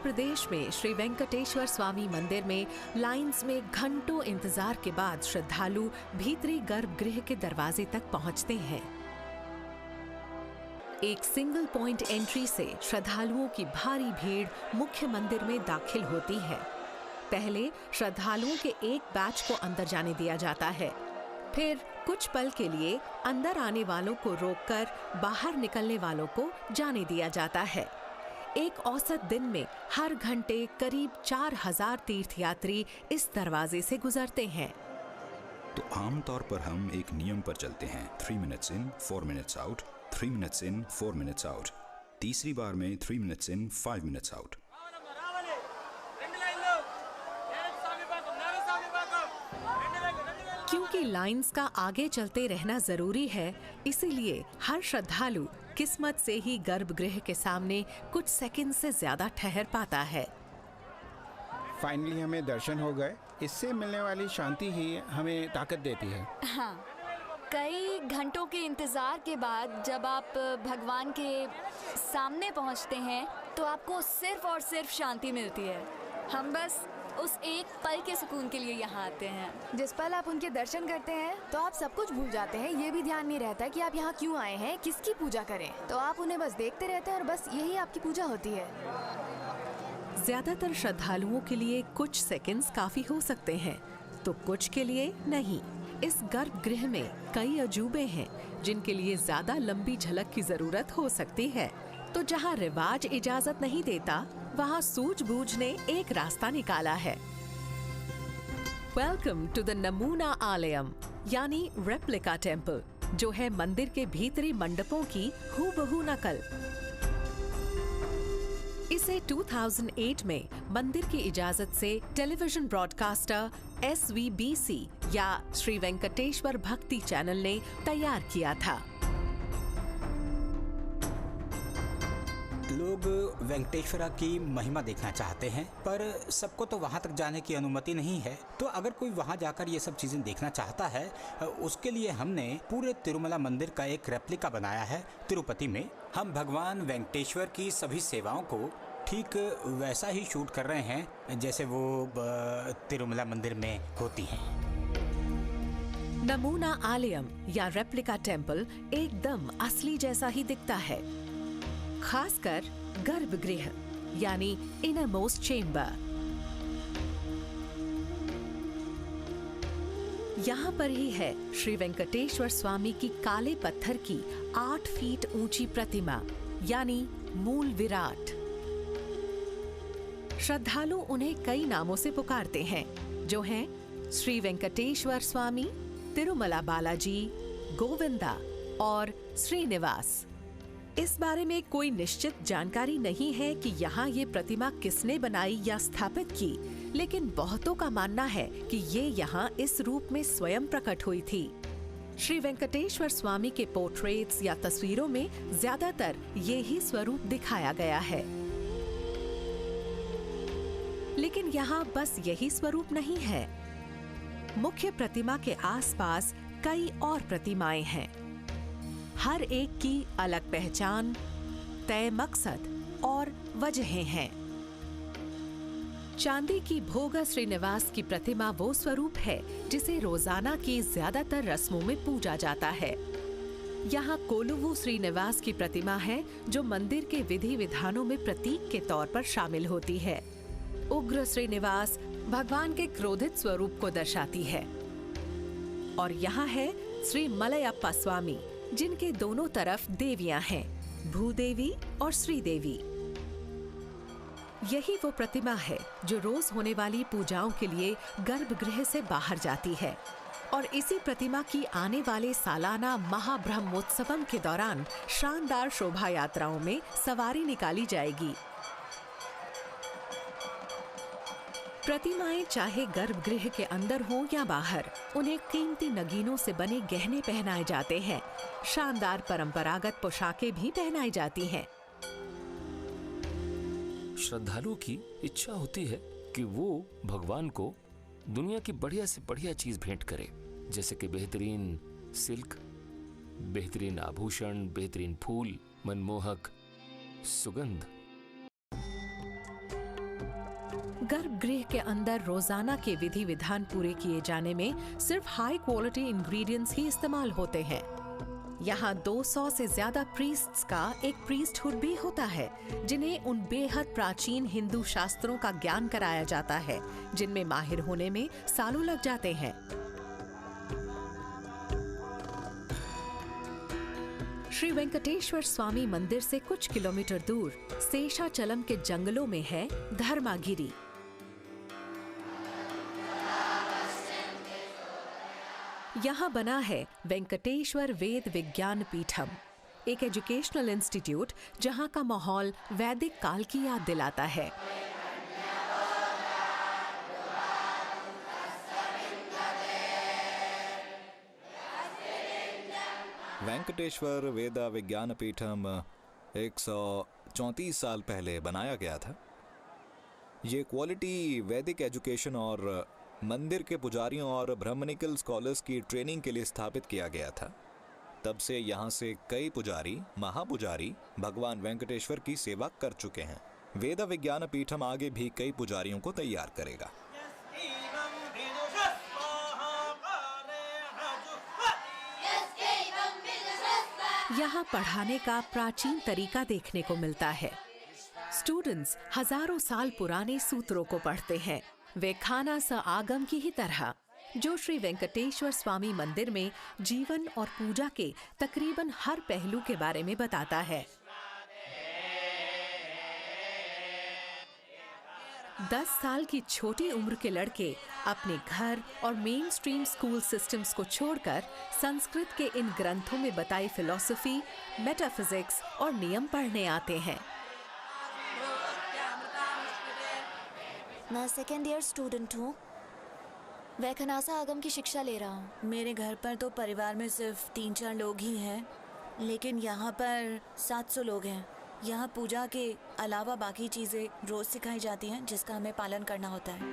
प्रदेश में श्री वेंकटेश्वर स्वामी मंदिर में लाइंस में घंटों इंतजार के बाद श्रद्धालु भीतरी गर्भगृह के दरवाजे तक पहुंचते हैं। एक सिंगल पॉइंट एंट्री से श्रद्धालुओं की भारी भीड़ मुख्य मंदिर में दाखिल होती है। पहले श्रद्धालुओं के एक बैच को अंदर जाने दिया जाता है, फिर कुछ पल के लिए अंदर आने वालों को रोककर बाहर निकलने वालों को जाने दिया जाता है। एक औसत दिन में हर घंटे करीब 4000 तीर्थयात्री इस दरवाजे से गुजरते हैं। तो आमतौर पर हम एक नियम पर चलते हैं, 3 minutes in 4 minutes out, 3 minutes in 4 minutes out. तीसरी बार में 3 मिनट्स इन 5 मिनट्स आउट। क्योंकि लाइंस का आगे चलते रहना जरूरी है, इसीलिए हर श्रद्धालु किस्मत से ही गर्भगृह के सामने कुछ सेकंड से ज्यादा ठहर पाता है। फाइनली हमें दर्शन हो गए। इससे मिलने वाली शांति ही हमें ताकत देती है। हाँ, कई घंटों के इंतजार के बाद जब आप भगवान के सामने पहुंचते हैं तो आपको सिर्फ और सिर्फ शांति मिलती है। हम बस उस एक पल के सुकून के लिए यहाँ आते हैं। जिस पल आप उनके दर्शन करते हैं तो आप सब कुछ भूल जाते हैं। ये भी ध्यान नहीं रहता कि आप यहाँ क्यों आए हैं, किसकी पूजा करें। तो आप उन्हें बस देखते रहते हैं और बस यही आपकी पूजा होती है। ज्यादातर श्रद्धालुओं के लिए कुछ सेकंड्स काफी हो सकते हैं, तो कुछ के लिए नहीं। इस गर्भगृह में कई अजूबे हैं जिनके लिए ज्यादा लंबी झलक की जरूरत हो सकती है। तो जहाँ रिवाज इजाजत नहीं देता, वहाँ सूझबूझ ने एक रास्ता निकाला है। वेलकम टू द नमूना आलयम यानी रेप्लिका टेम्पल, जो है मंदिर के भीतरी मंडपों की हूबहू नकल। इसे 2008 में मंदिर की इजाजत से टेलीविजन ब्रॉडकास्टर SVBC या श्री वेंकटेश्वर भक्ति चैनल ने तैयार किया था। लोग वेंकटेश्वरा की महिमा देखना चाहते हैं, पर सबको तो वहां तक जाने की अनुमति नहीं है। तो अगर कोई वहां जाकर ये सब चीजें देखना चाहता है, उसके लिए हमने पूरे तिरुमला मंदिर का एक रेप्लिका बनाया है तिरुपति में। हम भगवान वेंकटेश्वर की सभी सेवाओं को ठीक वैसा ही शूट कर रहे हैं जैसे वो तिरुमला मंदिर में होती हैं। नमूना आलयम या रेप्लिका टेम्पल एकदम असली जैसा ही दिखता है, खासकर गर्भगृह यानी इनरमोस्ट चेम्बर। यहाँ पर ही है श्री वेंकटेश्वर स्वामी की काले पत्थर की 8 फीट ऊंची प्रतिमा यानी मूल विराट। श्रद्धालु उन्हें कई नामों से पुकारते हैं, जो हैं श्री वेंकटेश्वर स्वामी, तिरुमला बालाजी, गोविंदा और श्रीनिवास। इस बारे में कोई निश्चित जानकारी नहीं है कि यहाँ ये प्रतिमा किसने बनाई या स्थापित की, लेकिन बहुतों का मानना है कि ये यहाँ इस रूप में स्वयं प्रकट हुई थी। श्री वेंकटेश्वर स्वामी के पोर्ट्रेट्स या तस्वीरों में ज्यादातर ये ही स्वरूप दिखाया गया है, लेकिन यहाँ बस यही स्वरूप नहीं है। मुख्य प्रतिमा के आसपास कई और प्रतिमाएं हैं। हर एक की अलग पहचान, तय मकसद और वजहें हैं। चांदी की भोगा श्रीनिवास की प्रतिमा वो स्वरूप है जिसे रोजाना की ज्यादातर रस्मों में पूजा जाता है। यहाँ कोलुवु श्रीनिवास की प्रतिमा है जो मंदिर के विधि विधानों में प्रतीक के तौर पर शामिल होती है। उग्र श्रीनिवास भगवान के क्रोधित स्वरूप को दर्शाती है। और यहाँ है श्री मलयप्पा स्वामी, जिनके दोनों तरफ देवियां हैं, भूदेवी और श्रीदेवी। यही वो प्रतिमा है जो रोज होने वाली पूजाओं के लिए गर्भगृह से बाहर जाती है और इसी प्रतिमा की आने वाले सालाना महाब्रह्मोत्सवम के दौरान शानदार शोभा यात्राओं में सवारी निकाली जाएगी। प्रतिमाएं चाहे गर्भगृह के अंदर हो या बाहर, उन्हें कीमती नगीनों से बने गहने पहनाए जाते हैं। शानदार परंपरागत पोशाकें भी पहनाई जाती हैं। श्रद्धालुओं की इच्छा होती है कि वो भगवान को दुनिया की बढ़िया से बढ़िया चीज भेंट करे, जैसे कि बेहतरीन सिल्क, बेहतरीन आभूषण, बेहतरीन फूल, मनमोहक सुगंध। गर्भगृह के अंदर रोजाना के विधि विधान पूरे किए जाने में सिर्फ हाई क्वालिटी इंग्रेडिएंट्स ही इस्तेमाल होते हैं। यहाँ 200 से ज्यादा प्रीस्ट्स का एक प्रीस्टहुड भी होता है, जिन्हें उन बेहद प्राचीन हिंदू शास्त्रों का ज्ञान कराया जाता है, जिनमें माहिर होने में सालों लग जाते हैं। श्री वेंकटेश्वर स्वामी मंदिर से कुछ किलोमीटर दूर शेषाचलम के जंगलों में है धर्मागिरी। यहाँ बना है वेंकटेश्वर वेद विज्ञान पीठम, एक एजुकेशनल इंस्टीट्यूट जहाँ का माहौल वैदिक काल की याद दिलाता है। वेंकटेश्वर वेद विज्ञान पीठम 134 साल पहले बनाया गया था। ये क्वालिटी वैदिक एजुकेशन और मंदिर के पुजारियों और ब्राह्मणिकल स्कॉलर्स की ट्रेनिंग के लिए स्थापित किया गया था। तब से यहाँ से कई पुजारी, महापुजारी भगवान वेंकटेश्वर की सेवा कर चुके हैं। वेद विज्ञान पीठम आगे भी कई पुजारियों को तैयार करेगा। यहाँ पढ़ाने का प्राचीन तरीका देखने को मिलता है। स्टूडेंट्स हजारों साल पुराने सूत्रों को पढ़ते हैं, वे खाना स आगम की ही तरह, जो श्री वेंकटेश्वर स्वामी मंदिर में जीवन और पूजा के तकरीबन हर पहलू के बारे में बताता है। 10 साल की छोटी उम्र के लड़के अपने घर और मेन स्ट्रीम स्कूल सिस्टम्स को छोड़कर संस्कृत के इन ग्रंथों में बताई फिलॉसफी, मेटाफिजिक्स और नियम पढ़ने आते हैं। मैं सेकेंड ईयर स्टूडेंट हूँ। वैखनासा आगम की शिक्षा ले रहा हूँ। मेरे घर पर तो परिवार में सिर्फ 3-4 लोग ही हैं, लेकिन यहाँ पर 700 लोग हैं। यहाँ पूजा के अलावा बाकी चीज़ें रोज़ सिखाई जाती हैं, जिसका हमें पालन करना होता है।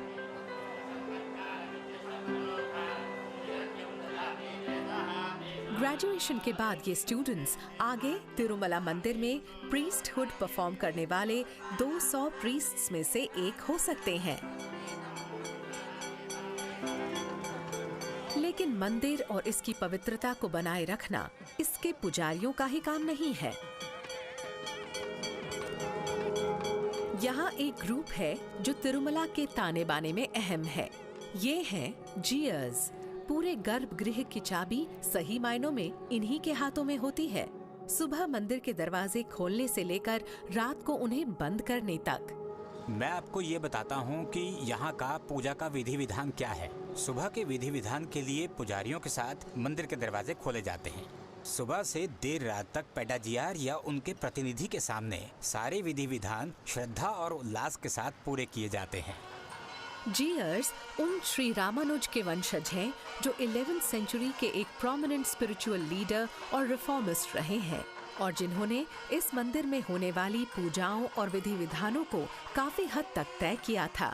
ग्रेजुएशन के बाद ये स्टूडेंट्स आगे तिरुमला मंदिर में प्रीस्टहुड परफॉर्म करने वाले 200 प्रीस्ट्स में से एक हो सकते हैं। लेकिन मंदिर और इसकी पवित्रता को बनाए रखना इसके पुजारियों का ही काम नहीं है। यहाँ एक ग्रुप है जो तिरुमला के ताने बाने में अहम है। ये हैं जीयर्स। पूरे गर्भगृह की चाबी सही मायनों में इन्हीं के हाथों में होती है। सुबह मंदिर के दरवाजे खोलने से लेकर रात को उन्हें बंद करने तक। मैं आपको ये बताता हूँ कि यहाँ का पूजा का विधि विधान क्या है। सुबह के विधि विधान के लिए पुजारियों के साथ मंदिर के दरवाजे खोले जाते हैं। सुबह से देर रात तक पेडाजियार या उनके प्रतिनिधि के सामने सारे विधि विधान श्रद्धा और उल्लास के साथ पूरे किए जाते हैं। जीयर्स उन श्री रामानुज के वंशज हैं जो 11th सेंचुरी के एक प्रोमिनेंट स्पिरिचुअल लीडर और रिफॉर्मिस्ट रहे हैं और जिन्होंने इस मंदिर में होने वाली पूजाओं और विधि विधानों को काफी हद तक तय किया था।